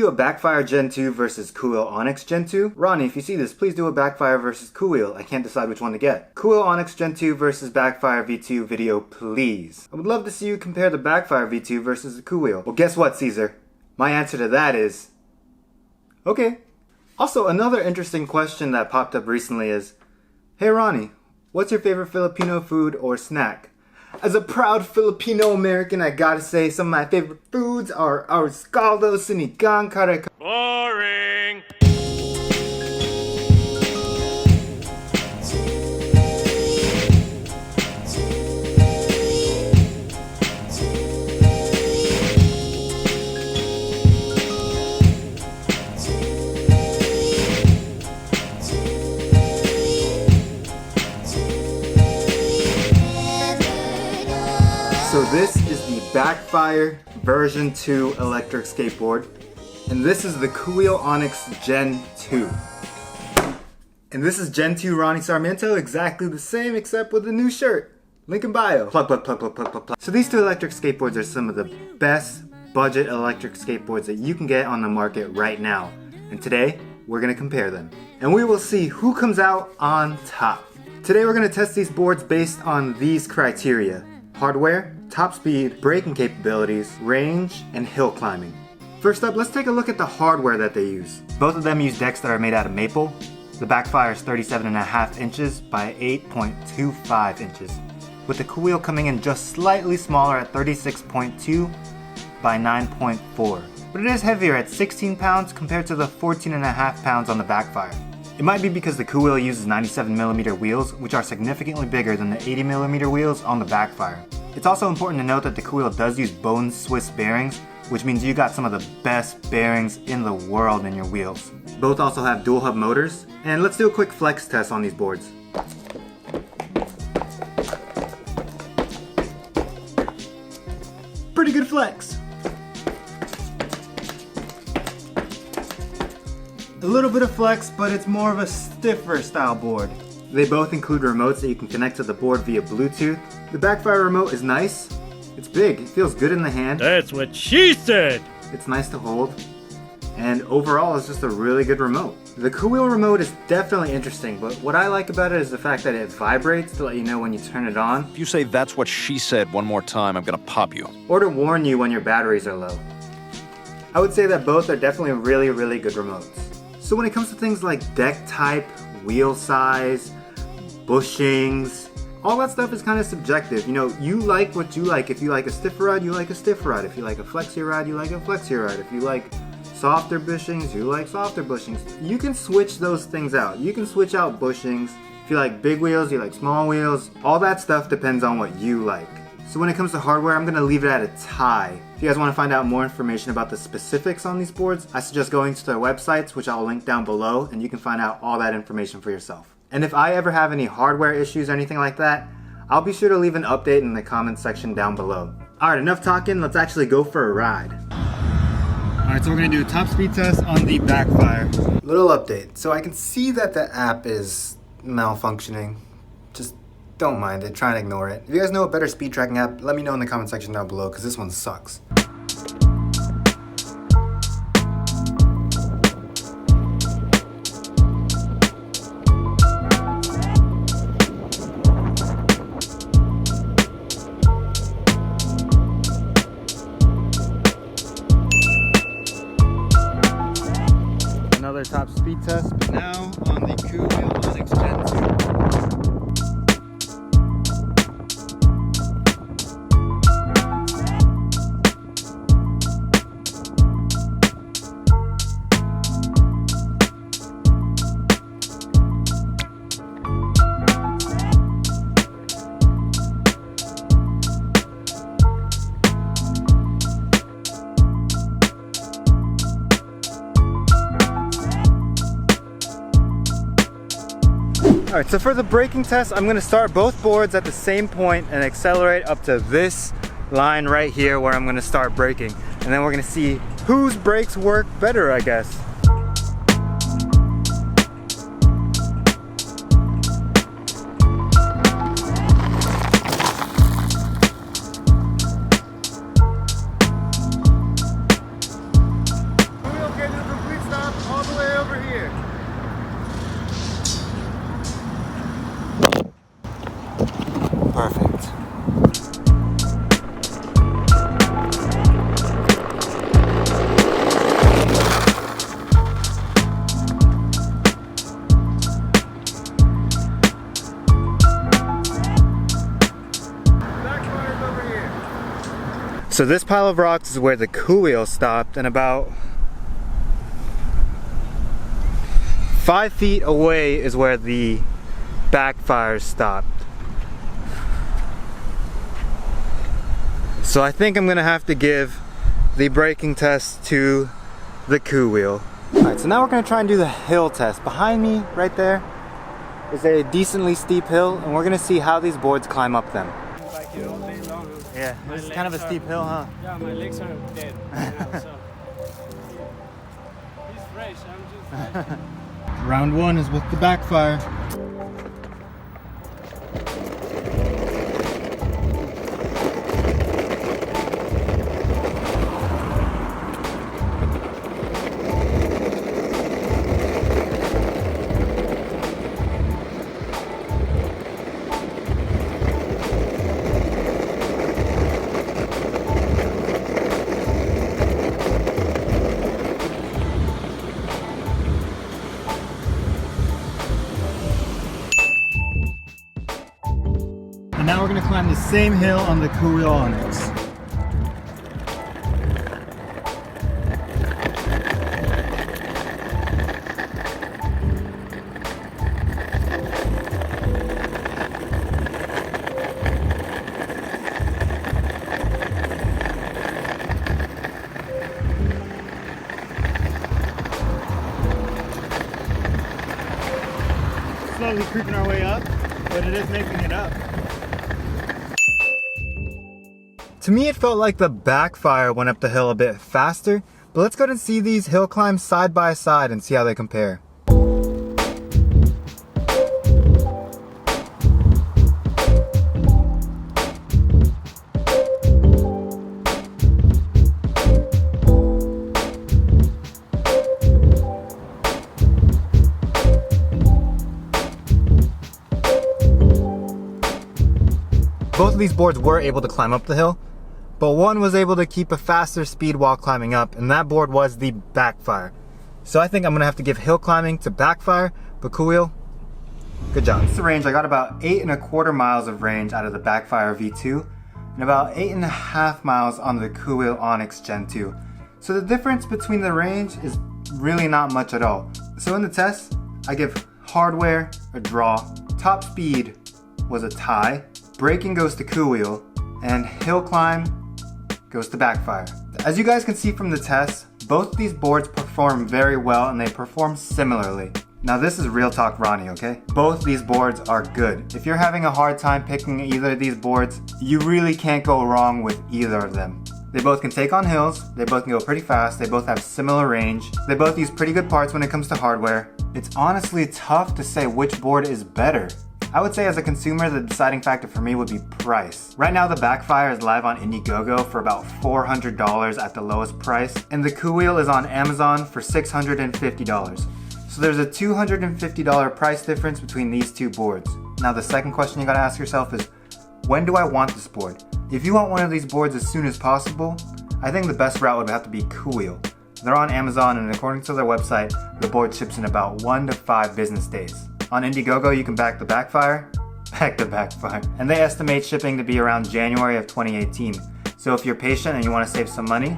do a Backfire Gen 2 versus Koowheel Onyx Gen 2? Ronnie, if you see this, please do a Backfire versus Koowheel. I can't decide which one to get. Koowheel Onyx Gen 2 versus Backfire V2 video, please. I would love to see you compare the Backfire V2 versus the Koowheel. Well, guess what, Caesar? My answer to that is... okay. Also, another interesting question that popped up recently is, hey Ronnie, what's your favorite Filipino food or snack? As a proud Filipino American, I gotta say some of my favorite foods are arroz caldo, sinigang, kare. Boring! So this is the Backfire version 2 electric skateboard, and this is the Koowheel Onyx Gen 2. And this is Gen 2 Ronnie Sarmiento, exactly the same except with a new shirt. Link in bio. Plug, plug, plug, plug, plug, plug, plug. So these two electric skateboards are some of the best budget electric skateboards that you can get on the market right now. And today, we're gonna compare them. And we will see who comes out on top. Today we're gonna test these boards based on these criteria: hardware, top speed, braking capabilities, range, and hill climbing. First up, let's take a look at the hardware that they use. Both of them use decks that are made out of maple. The Backfire is 37.5 inches by 8.25 inches, with the Koowheel coming in just slightly smaller at 36.2 by 9.4. But it is heavier at 16 pounds compared to the 14.5 pounds on the Backfire. It might be because the Koowheel uses 97mm wheels, which are significantly bigger than the 80mm wheels on the Backfire. It's also important to note that the Koowheel does use bone Swiss bearings, which means you got some of the best bearings in the world in your wheels. Both also have dual hub motors, and let's do a quick flex test on these boards. Pretty good flex. A little bit of flex, but it's more of a stiffer style board. They both include remotes that you can connect to the board via Bluetooth. The Backfire remote is nice. It's big, it feels good in the hand. That's what she said! It's nice to hold. And overall, it's just a really good remote. The Koowheel remote is definitely interesting, but what I like about it is the fact that it vibrates to let you know when you turn it on. If you say "that's what she said" one more time, I'm gonna pop you. Or to warn you when your batteries are low. I would say that both are definitely really, really good remotes. So when it comes to things like deck type, wheel size, bushings, all that stuff is kind of subjective. You know, you like what you like. If you like a stiffer ride, you like a stiffer ride. If you like a flexier ride, you like a flexier ride. If you like softer bushings, you like softer bushings. You can switch those things out. You can switch out bushings. If you like big wheels, you like small wheels. All that stuff depends on what you like. So when it comes to hardware, I'm gonna leave it at a tie. If you guys wanna find out more information about the specifics on these boards, I suggest going to their websites, which I'll link down below, and you can find out all that information for yourself. And if I ever have any hardware issues or anything like that, I'll be sure to leave an update in the comments section down below. Alright, enough talking, let's actually go for a ride. Alright, so we're gonna do a top speed test on the Backfire. Little update. So I can see that the app is malfunctioning. Just don't mind it, try and ignore it. If you guys know a better speed tracking app, let me know in the comment section down below, because this one sucks. Another top speed test, but now on the Koowheel Onyx Gen 2. Alright, so for the braking test, I'm going to start both boards at the same point and accelerate up to this line right here where I'm going to start braking. And then we're going to see whose brakes work better, I guess. So this pile of rocks is where the Koowheel stopped, and about 5 feet away is where the Backfire stopped. So I think I'm gonna have to give the braking test to the Koowheel. Alright, so now we're gonna try and do the hill test. Behind me, right there, is a decently steep hill, and we're gonna see how these boards climb up them. Like it all day long. Yeah, it's kind of a steep hill, huh? Yeah, my legs are dead right now, so. He's fresh, I'm just like... Round one is with the Backfire. And now we're going to climb the same hill on the Koowheel Onyx. Slowly creeping our way up, but it is making it up. To me, it felt like the Backfire went up the hill a bit faster, but let's go ahead and see these hill climbs side by side and see how they compare. Both of these boards were able to climb up the hill, but one was able to keep a faster speed while climbing up, and that board was the Backfire. So I think I'm gonna have to give hill climbing to Backfire, but Koowheel, good job. This is the range. I got about 8¼ miles of range out of the Backfire V2, and about 8½ miles on the Koowheel Onyx Gen 2. So the difference between the range is really not much at all. So in the test, I give hardware a draw, top speed was a tie, braking goes to Koowheel, and hill climb goes to Backfire. As you guys can see from the test, both these boards perform very well and they perform similarly. Now this is real talk Ronnie, okay? Both these boards are good. If you're having a hard time picking either of these boards, you really can't go wrong with either of them. They both can take on hills, they both can go pretty fast, they both have similar range, they both use pretty good parts when it comes to hardware. It's honestly tough to say which board is better. I would say as a consumer, the deciding factor for me would be price. Right now the Backfire is live on Indiegogo for about $400 at the lowest price, and the Koowheel is on Amazon for $650. So there's a $250 price difference between these two boards. Now the second question you gotta ask yourself is, when do I want this board? If you want one of these boards as soon as possible, I think the best route would have to be Koowheel. They're on Amazon, and according to their website, the board ships in about 1 to 5 business days. On Indiegogo, you can back the Backfire, and they estimate shipping to be around January of 2018. So if you're patient and you want to save some money,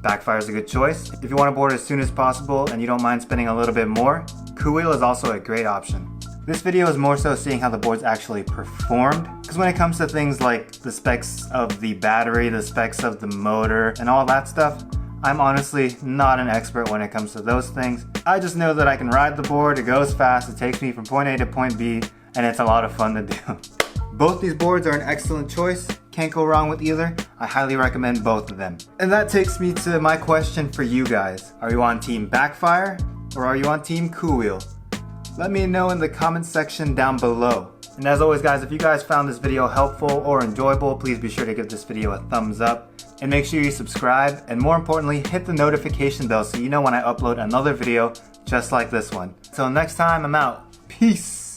Backfire is a good choice. If you want a board as soon as possible and you don't mind spending a little bit more, Koowheel is also a great option. This video is more so seeing how the boards actually performed, because when it comes to things like the specs of the battery, the specs of the motor, and all that stuff, I'm honestly not an expert when it comes to those things. I just know that I can ride the board, it goes fast, it takes me from point A to point B, and it's a lot of fun to do. Both these boards are an excellent choice, can't go wrong with either. I highly recommend both of them. And that takes me to my question for you guys. Are you on Team Backfire or are you on Team Koowheel? Let me know in the comment section down below. And as always guys, if you guys found this video helpful or enjoyable, please be sure to give this video a thumbs up. And make sure you subscribe, and more importantly, hit the notification bell so you know when I upload another video just like this one. Till next time, I'm out. Peace!